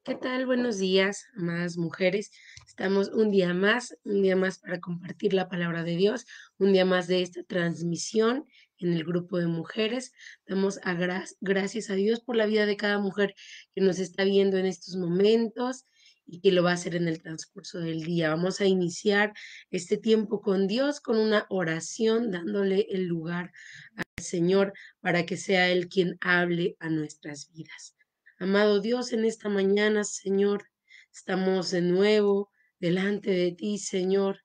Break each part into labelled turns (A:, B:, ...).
A: ¿Qué tal? Buenos días, amadas mujeres. Estamos un día más para compartir la palabra de Dios, un día más de esta transmisión en el grupo de mujeres. Damos gracias a Dios por la vida de cada mujer que nos está viendo en estos momentos y que lo va a hacer en el transcurso del día. Vamos a iniciar este tiempo con Dios con una oración, dándole el lugar al Señor para que sea Él quien hable a nuestras vidas. Amado Dios, en esta mañana, Señor, estamos de nuevo delante de ti, Señor,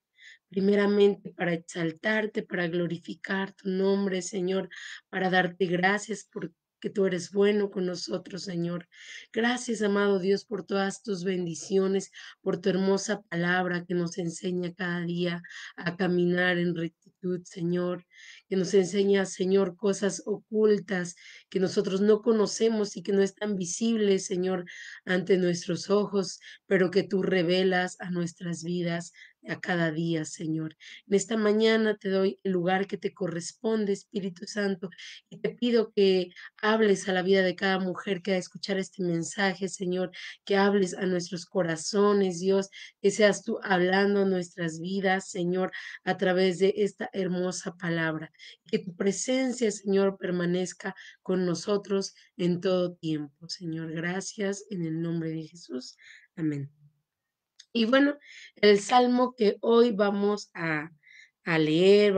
A: primeramente para exaltarte, para glorificar tu nombre, Señor, para darte gracias porque tú eres bueno con nosotros, Señor. Gracias, amado Dios, por todas tus bendiciones, por tu hermosa palabra que nos enseña cada día a caminar en rectitud, Señor, que nos enseña, Señor, cosas ocultas que nosotros no conocemos y que no están visibles, Señor, ante nuestros ojos, pero que tú revelas a nuestras vidas a cada día, Señor. En esta mañana te doy el lugar que te corresponde, Espíritu Santo, y te pido que hables a la vida de cada mujer que va a escuchar este mensaje, Señor, que hables a nuestros corazones, Dios, que seas tú hablando a nuestras vidas, Señor, a través de esta hermosa palabra. Que tu presencia, Señor, permanezca con nosotros en todo tiempo. Señor, gracias en el nombre de Jesús. Amén. Y bueno, el salmo que hoy vamos a leer,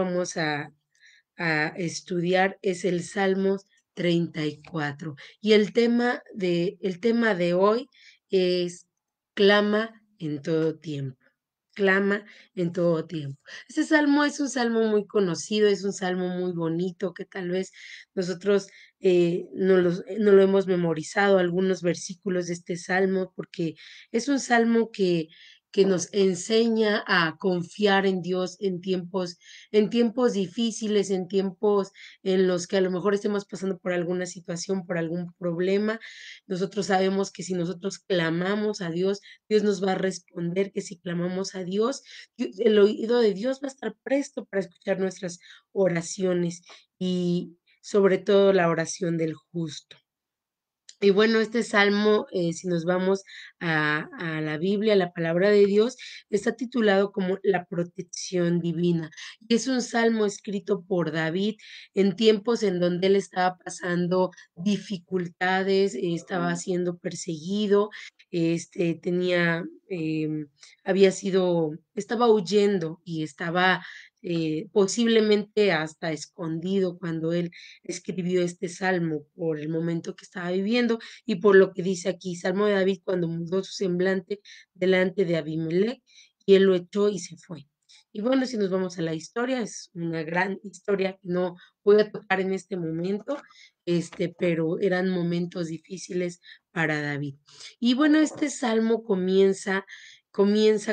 A: a estudiar es el Salmo 34. Y el tema de hoy es clama en todo tiempo. Clama en todo tiempo. Este salmo es un salmo muy conocido, es un salmo muy bonito que tal vez nosotros no lo hemos memorizado, algunos versículos de este salmo, porque es un salmo que nos enseña a confiar en Dios en tiempos difíciles, en tiempos en los que a lo mejor estemos pasando por alguna situación, por algún problema. Nosotros sabemos que si nosotros clamamos a Dios, Dios nos va a responder, que si clamamos a Dios, el oído de Dios va a estar presto para escuchar nuestras oraciones y sobre todo la oración del justo. Y bueno, este salmo, si nos vamos a la Biblia, a la palabra de Dios, está titulado como La protección divina. Y es un salmo escrito por David en tiempos en donde él estaba pasando dificultades, estaba siendo perseguido, tenía, estaba huyendo y estaba posiblemente hasta escondido cuando él escribió este salmo por el momento que estaba viviendo y por lo que dice aquí, Salmo de David cuando mudó su semblante delante de Abimelech y él lo echó y se fue. Y bueno, si nos vamos a la historia, es una gran historia que no voy a tocar en este momento, pero eran momentos difíciles para David. Y bueno, este salmo comienza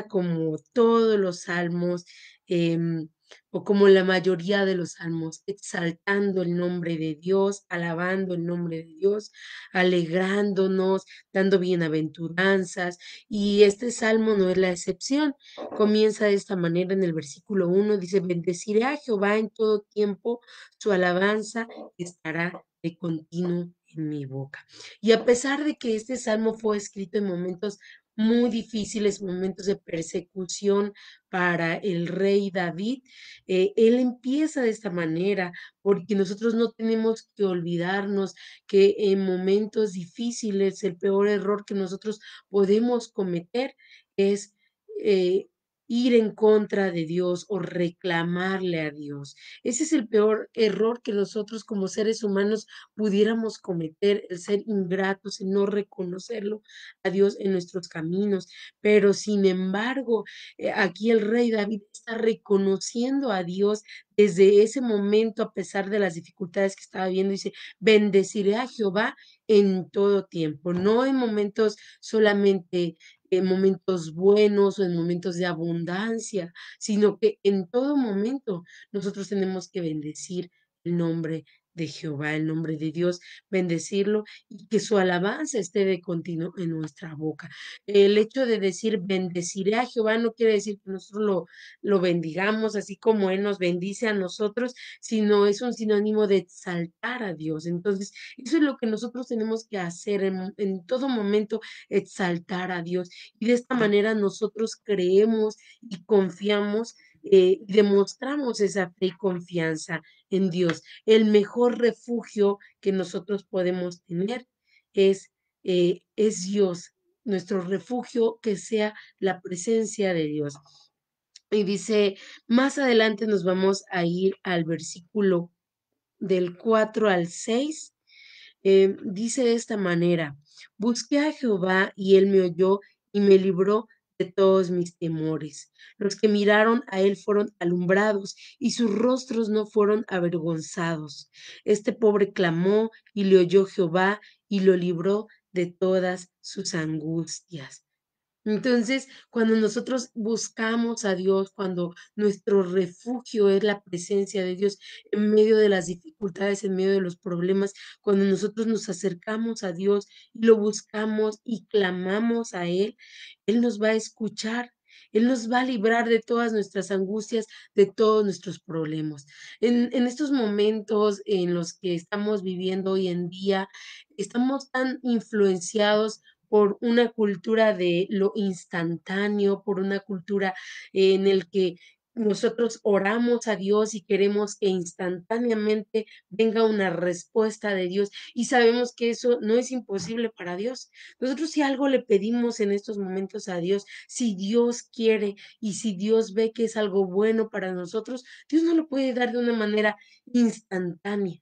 A: como todos los salmos, em, o como la mayoría de los salmos, exaltando el nombre de Dios, alabando el nombre de Dios, alegrándonos, dando bienaventuranzas. Y este salmo no es la excepción. Comienza de esta manera en el versículo 1, dice, bendeciré a Jehová en todo tiempo, su alabanza estará de continuo en mi boca. Y a pesar de que este salmo fue escrito en momentos muy difíciles, momentos de persecución para el rey David, él empieza de esta manera, porque nosotros no tenemos que olvidarnos que en momentos difíciles el peor error que nosotros podemos cometer es eh, ir en contra de Dios o reclamarle a Dios. Ese es el peor error que nosotros como seres humanos pudiéramos cometer, el ser ingratos, el no reconocerlo a Dios en nuestros caminos. Pero sin embargo, aquí el rey David está reconociendo a Dios desde ese momento, a pesar de las dificultades que estaba viendo, dice, bendeciré a Jehová en todo tiempo, no en momentos solamente, en momentos buenos o en momentos de abundancia, sino que en todo momento nosotros tenemos que bendecir el nombre de Jehová, el nombre de Dios, bendecirlo y que su alabanza esté de continuo en nuestra boca. El hecho de decir bendeciré a Jehová no quiere decir que nosotros lo bendigamos así como Él nos bendice a nosotros, sino es un sinónimo de exaltar a Dios. Entonces, eso es lo que nosotros tenemos que hacer en todo momento, exaltar a Dios. Y de esta manera nosotros creemos y confiamos y demostramos esa fe y confianza en Dios. El mejor refugio que nosotros podemos tener es, es Dios, nuestro refugio que sea la presencia de Dios. Y dice, más adelante nos vamos a ir al versículo del 4 al 6. Dice de esta manera, busqué a Jehová y él me oyó y me libró de todos mis temores. Los que miraron a él fueron alumbrados y sus rostros no fueron avergonzados. Este pobre clamó y le oyó Jehová y lo libró de todas sus angustias. Entonces, cuando nosotros buscamos a Dios, cuando nuestro refugio es la presencia de Dios en medio de las dificultades, en medio de los problemas, cuando nosotros nos acercamos a Dios y lo buscamos y clamamos a Él, Él nos va a escuchar. Él nos va a librar de todas nuestras angustias, de todos nuestros problemas. En estos momentos en los que estamos viviendo hoy en día, estamos tan influenciados por una cultura de lo instantáneo, por una cultura en el que nosotros oramos a Dios y queremos que instantáneamente venga una respuesta de Dios y sabemos que eso no es imposible para Dios. Nosotros si algo le pedimos en estos momentos a Dios, si Dios quiere y si Dios ve que es algo bueno para nosotros, Dios no lo puede dar de una manera instantánea,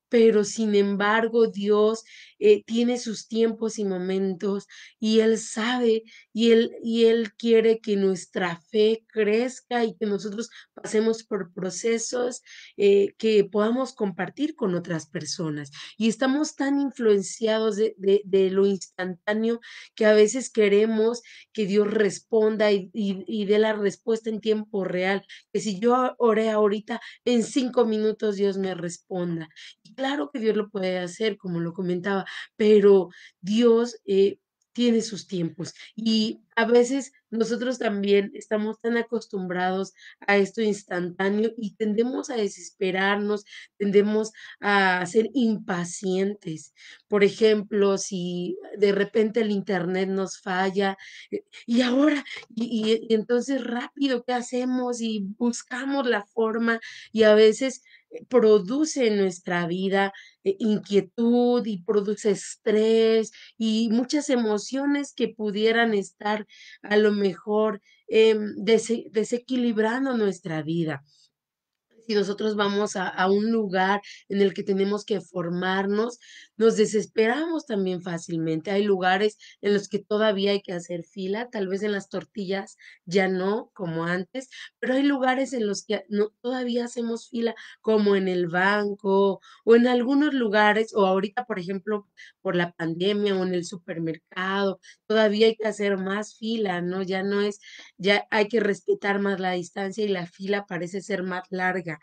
A: pero sin embargo Dios tiene sus tiempos y momentos y Él sabe y Él quiere que nuestra fe crezca y que nosotros pasemos por procesos que podamos compartir con otras personas. Y estamos tan influenciados de lo instantáneo que a veces queremos que Dios responda y dé la respuesta en tiempo real, que si yo oré ahorita, en 5 minutos Dios me responda. Y claro que Dios lo puede hacer, como lo comentaba, pero Dios tiene sus tiempos y a veces nosotros también estamos tan acostumbrados a esto instantáneo y tendemos a desesperarnos, tendemos a ser impacientes. Por ejemplo, si de repente el internet nos falla, y ahora, y entonces rápido, ¿qué hacemos? Y buscamos la forma y a veces produce en nuestra vida inquietud y produce estrés y muchas emociones que pudieran estar a lo mejor desequilibrando nuestra vida. Si nosotros vamos a un lugar en el que tenemos que formarnos, nos desesperamos también fácilmente. Hay lugares en los que todavía hay que hacer fila, tal vez en las tortillas ya no, como antes, pero hay lugares en los que no, todavía hacemos fila, como en el banco o en algunos lugares, o ahorita, por ejemplo, por la pandemia o en el supermercado, todavía hay que hacer más fila, ¿no? Ya no es, ya hay que respetar más la distancia y la fila parece ser más larga.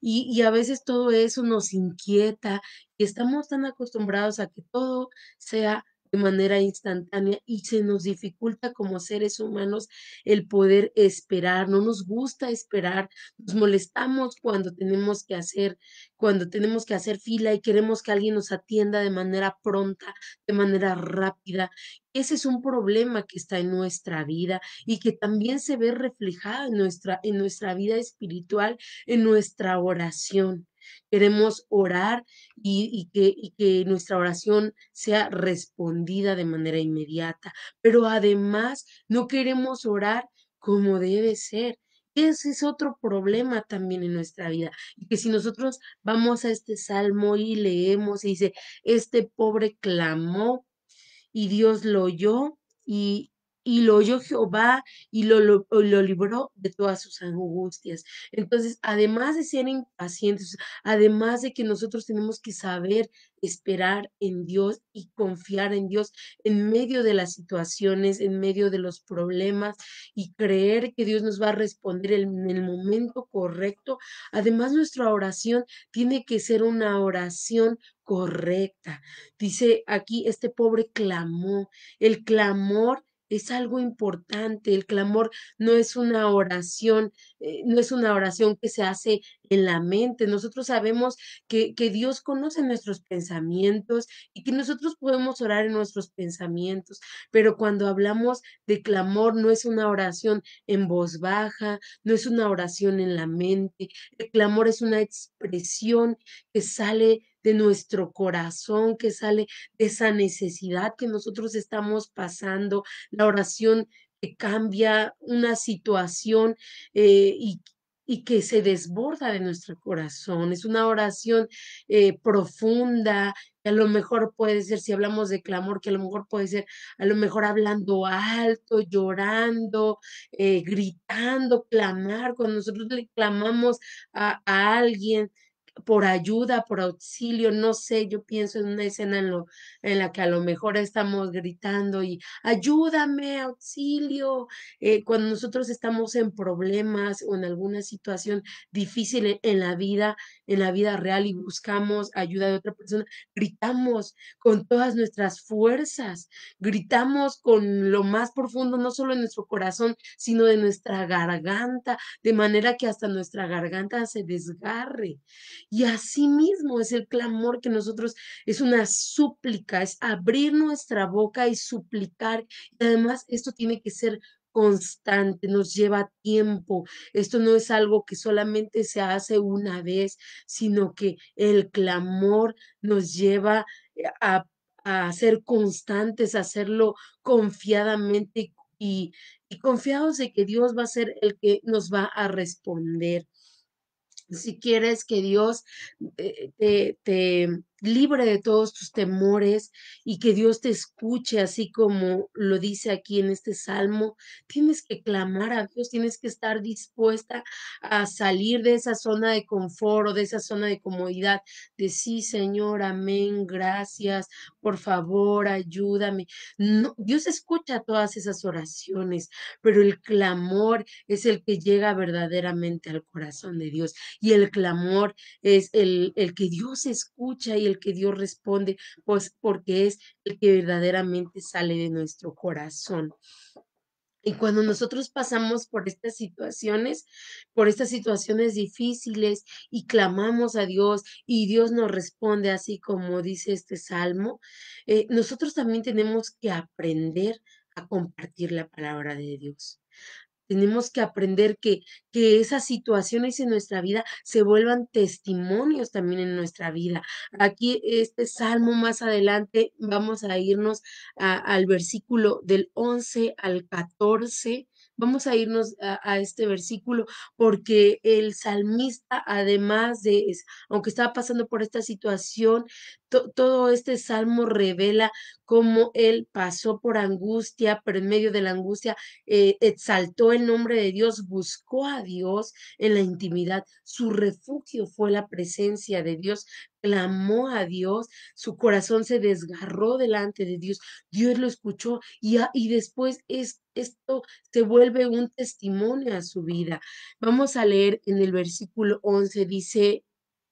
A: Y a veces todo eso nos inquieta y estamos tan acostumbrados a que todo sea de manera instantánea y se nos dificulta como seres humanos el poder esperar, no nos gusta esperar, nos molestamos cuando tenemos que hacer fila y queremos que alguien nos atienda de manera pronta, de manera rápida. Ese es un problema que está en nuestra vida y que también se ve reflejado en nuestra vida espiritual, en nuestra oración. Queremos orar y que nuestra oración sea respondida de manera inmediata, pero además no queremos orar como debe ser. Ese es otro problema también en nuestra vida. Y que si nosotros vamos a este salmo y leemos y dice, este pobre clamó y Dios lo oyó y, y lo oyó Jehová y lo libró de todas sus angustias. Entonces, además de ser impacientes, además de que nosotros tenemos que saber esperar en Dios y confiar en Dios en medio de las situaciones, en medio de los problemas y creer que Dios nos va a responder en el momento correcto. Además, nuestra oración tiene que ser una oración correcta. Dice aquí, este pobre clamó. El clamor es algo importante. El clamor no es una oración, no es una oración que se hace en la mente. Nosotros sabemos que Dios conoce nuestros pensamientos y que nosotros podemos orar en nuestros pensamientos, pero cuando hablamos de clamor no es una oración en voz baja, no es una oración en la mente. El clamor es una expresión que sale de nuestro corazón, que sale de esa necesidad que nosotros estamos pasando, la oración que cambia una situación y que se desborda de nuestro corazón. Es una oración profunda, que a lo mejor puede ser, si hablamos de clamor, que a lo mejor puede ser, a lo mejor hablando alto, llorando, gritando, clamar. Cuando nosotros le clamamos a alguien, por ayuda, por auxilio, no sé, yo pienso en una escena en la que a lo mejor estamos gritando y ayúdame, auxilio, cuando nosotros estamos en problemas o en alguna situación difícil en la vida real y buscamos ayuda de otra persona, gritamos con todas nuestras fuerzas, gritamos con lo más profundo, no solo en nuestro corazón, sino de nuestra garganta, de manera que hasta nuestra garganta se desgarre. Y así mismo es el clamor que nosotros, es una súplica, es abrir nuestra boca y suplicar. Y además esto tiene que ser constante, nos lleva tiempo. Esto no es algo que solamente se hace una vez, sino que el clamor nos lleva a ser constantes, a hacerlo confiadamente y confiados de que Dios va a ser el que nos va a responder. Si quieres que Dios te libre de todos tus temores y que Dios te escuche, así como lo dice aquí en este salmo, tienes que clamar a Dios, tienes que estar dispuesta a salir de esa zona de confort o de esa zona de comodidad, de sí, Señor, amén, gracias, por favor, ayúdame. No, Dios escucha todas esas oraciones, pero el clamor es el que llega verdaderamente al corazón de Dios. Y el clamor es el que Dios escucha y el que Dios responde, pues porque es el que verdaderamente sale de nuestro corazón. Y cuando nosotros pasamos por estas situaciones difíciles y clamamos a Dios y Dios nos responde así como dice este salmo, nosotros también tenemos que aprender a compartir la palabra de Dios. Tenemos que aprender que esas situaciones en nuestra vida se vuelvan testimonios también en nuestra vida. Aquí, este salmo más adelante, vamos a irnos al versículo del 11 al 14. Vamos a irnos a este versículo porque el salmista, además de, aunque estaba pasando por esta situación, todo este salmo revela cómo él pasó por angustia, pero en medio de la angustia exaltó el nombre de Dios, buscó a Dios en la intimidad. Su refugio fue la presencia de Dios, clamó a Dios, su corazón se desgarró delante de Dios, Dios lo escuchó y después esto se vuelve un testimonio a su vida. Vamos a leer en el versículo 11, dice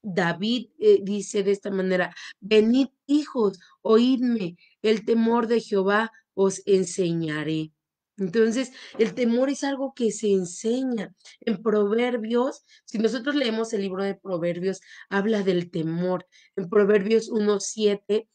A: David, dice de esta manera, venid hijos, oídme, el temor de Jehová os enseñaré. Entonces, el temor es algo que se enseña. En Proverbios, si nosotros leemos el libro de Proverbios, habla del temor. En Proverbios 1:7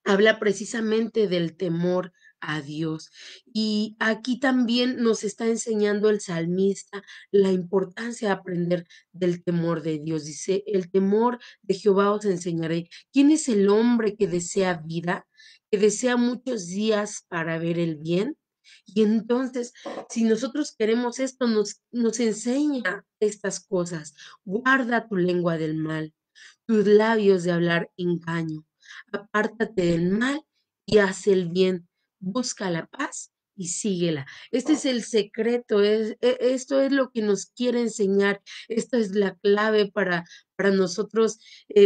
A: habla precisamente del temor a Dios. Y aquí también nos está enseñando el salmista la importancia de aprender del temor de Dios. Dice, el temor de Jehová os enseñaré. ¿Quién es el hombre que desea vida, que desea muchos días para ver el bien? Y entonces, si nosotros queremos esto, nos enseña estas cosas. Guarda tu lengua del mal, tus labios de hablar engaño. Apártate del mal y haz el bien. Busca la paz y síguela. Este es el secreto, esto es lo que nos quiere enseñar, esta es la clave para nosotros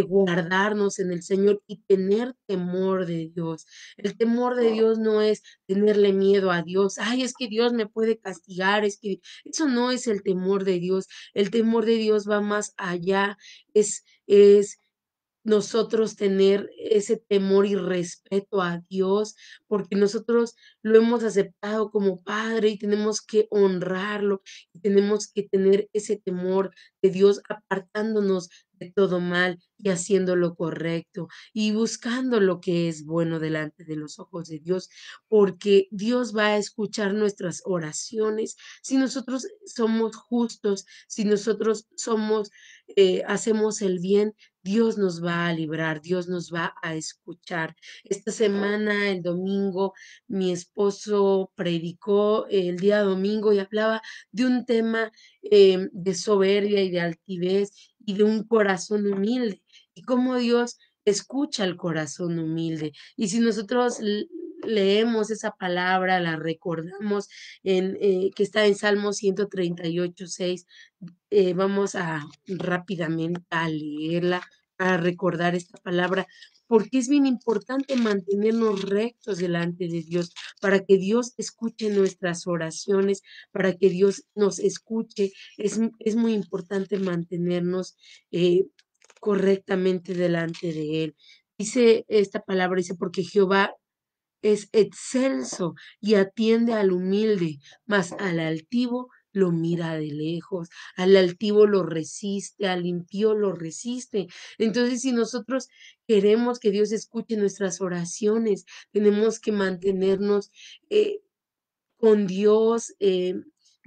A: guardarnos en el Señor y tener temor de Dios. El temor de Dios no es tenerle miedo a Dios. Ay, es que Dios me puede castigar, es que eso no es el temor de Dios. El temor de Dios va más allá, es nosotros tener ese temor y respeto a Dios, porque nosotros lo hemos aceptado como Padre y tenemos que honrarlo, y tenemos que tener ese temor de Dios apartándonos de todo mal y haciendo lo correcto y buscando lo que es bueno delante de los ojos de Dios, porque Dios va a escuchar nuestras oraciones si nosotros somos justos, si nosotros hacemos el bien. Dios nos va a librar, Dios nos va a escuchar. Esta semana, el domingo, mi esposo predicó el día domingo y hablaba de un tema de soberbia y de altivez y de un corazón humilde y cómo Dios escucha el corazón humilde. Y si nosotros leemos esa palabra, la recordamos que está en Salmo 138:6, vamos a rápidamente a leerla, a recordar esta palabra, porque es bien importante mantenernos rectos delante de Dios, para que Dios escuche nuestras oraciones, para que Dios nos escuche. Es muy importante mantenernos correctamente delante de Él. Dice esta palabra, dice, porque Jehová es excelso y atiende al humilde, mas al altivo lo mira de lejos, al altivo lo resiste, al impío lo resiste. Entonces, si nosotros queremos que Dios escuche nuestras oraciones, tenemos que mantenernos eh, con Dios,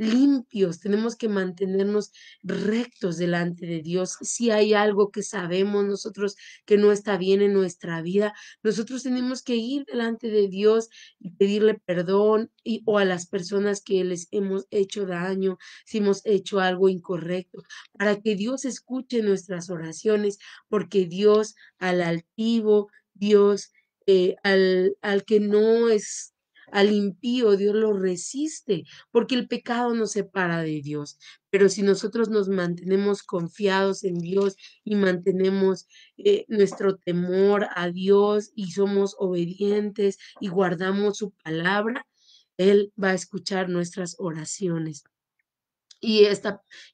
A: limpios, tenemos que mantenernos rectos delante de Dios. Si hay algo que sabemos nosotros que no está bien en nuestra vida, nosotros tenemos que ir delante de Dios y pedirle perdón o a las personas que les hemos hecho daño, si hemos hecho algo incorrecto, para que Dios escuche nuestras oraciones, porque Dios al altivo, Dios al que no es al impío, Dios lo resiste, porque el pecado nos separa de Dios. Pero si nosotros nos mantenemos confiados en Dios y mantenemos nuestro temor a Dios y somos obedientes y guardamos su palabra, Él va a escuchar nuestras oraciones. Y,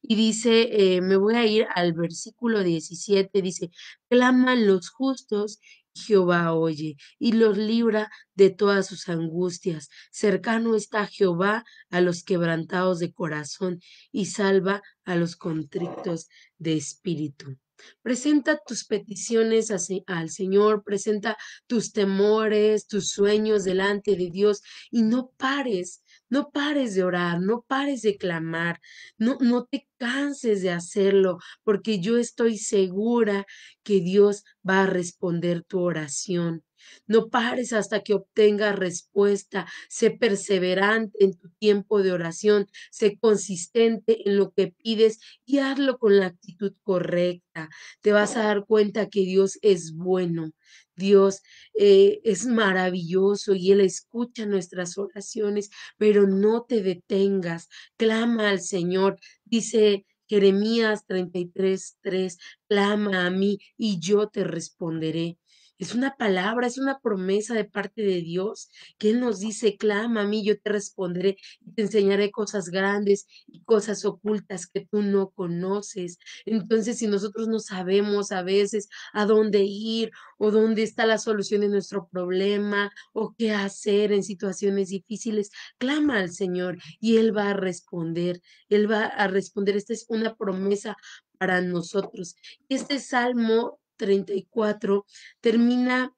A: y dice, me voy a ir al versículo 17, dice, claman los justos, y Jehová oye, y los libra de todas sus angustias. Cercano está Jehová a los quebrantados de corazón, y salva a los contritos de espíritu. Presenta tus peticiones al Señor, presenta tus temores, tus sueños delante de Dios y no pares de orar, no pares de clamar, no te canses de hacerlo, porque yo estoy segura que Dios va a responder tu oración. No pares hasta que obtengas respuesta. Sé perseverante en tu tiempo de oración. Sé consistente en lo que pides y hazlo con la actitud correcta. Te vas a dar cuenta que Dios es bueno. Dios es maravilloso y Él escucha nuestras oraciones, pero no te detengas. Clama al Señor. Dice Jeremías 33:3, clama a mí y yo te responderé. Es una palabra, es una promesa de parte de Dios que Él nos dice, clama a mí, yo te responderé y te enseñaré cosas grandes y cosas ocultas que tú no conoces. Entonces, si nosotros no sabemos a veces a dónde ir o dónde está la solución de nuestro problema o qué hacer en situaciones difíciles, clama al Señor y Él va a responder. Él va a responder. Esta es una promesa para nosotros. Este Salmo 34 termina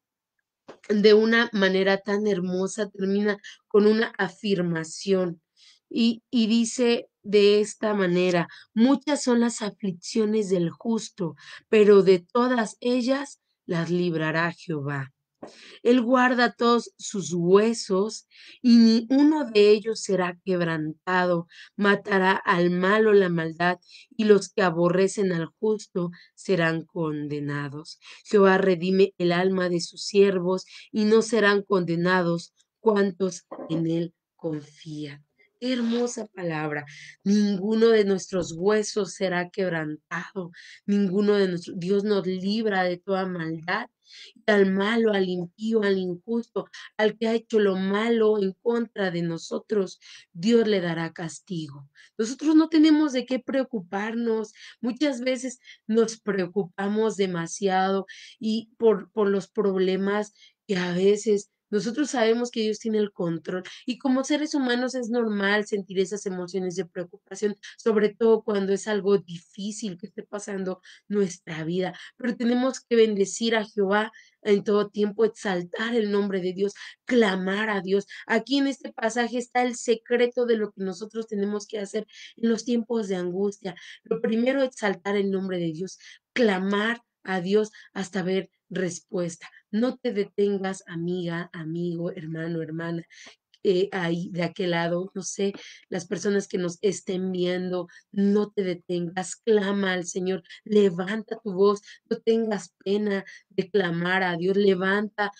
A: de una manera tan hermosa, termina con una afirmación y dice de esta manera, muchas son las aflicciones del justo, pero de todas ellas las librará Jehová. Él guarda todos sus huesos y ni uno de ellos será quebrantado. Matará al malo la maldad y los que aborrecen al justo serán condenados. Jehová redime el alma de sus siervos y no serán condenados cuantos en él confía. Qué hermosa palabra. Ninguno de nuestros huesos será quebrantado. Ninguno de nuestros, Dios nos libra de toda maldad. Al malo, al impío, al injusto, al que ha hecho lo malo en contra de nosotros, Dios le dará castigo. Nosotros no tenemos de qué preocuparnos. Muchas veces nos preocupamos demasiado y por los problemas que a veces nosotros sabemos que Dios tiene el control y como seres humanos es normal sentir esas emociones de preocupación, sobre todo cuando es algo difícil que esté pasando nuestra vida, pero tenemos que bendecir a Jehová en todo tiempo, exaltar el nombre de Dios, clamar a Dios. Aquí en este pasaje está el secreto de lo que nosotros tenemos que hacer en los tiempos de angustia. Lo primero, exaltar el nombre de Dios, clamar a Dios hasta ver respuesta. No te detengas, amiga, amigo, hermano, hermana, ahí de aquel lado, no sé, las personas que nos estén viendo, no te detengas, clama al Señor, levanta tu voz, no tengas pena de clamar a Dios, levanta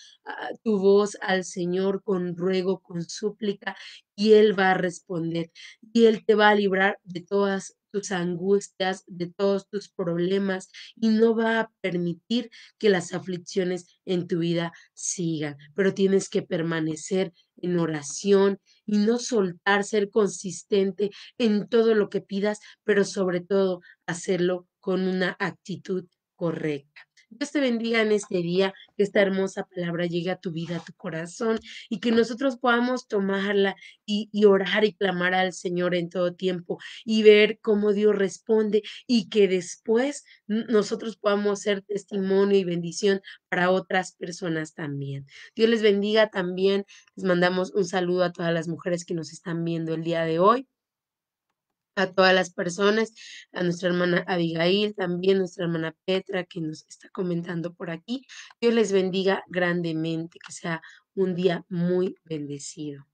A: tu voz al Señor con ruego, con súplica, y Él va a responder, y Él te va a librar de todas tus angustias, de todos tus problemas, y no va a permitir que las aflicciones en tu vida sigan, pero tienes que permanecer en oración y no soltar, ser consistente en todo lo que pidas, pero sobre todo hacerlo con una actitud correcta. Dios te bendiga en este día, que esta hermosa palabra llegue a tu vida, a tu corazón y que nosotros podamos tomarla y orar y clamar al Señor en todo tiempo y ver cómo Dios responde y que después nosotros podamos ser testimonio y bendición para otras personas también. Dios les bendiga también. Les mandamos un saludo a todas las mujeres que nos están viendo el día de hoy, a todas las personas, a nuestra hermana Abigail, también nuestra hermana Petra que nos está comentando por aquí. Dios les bendiga grandemente, que sea un día muy bendecido.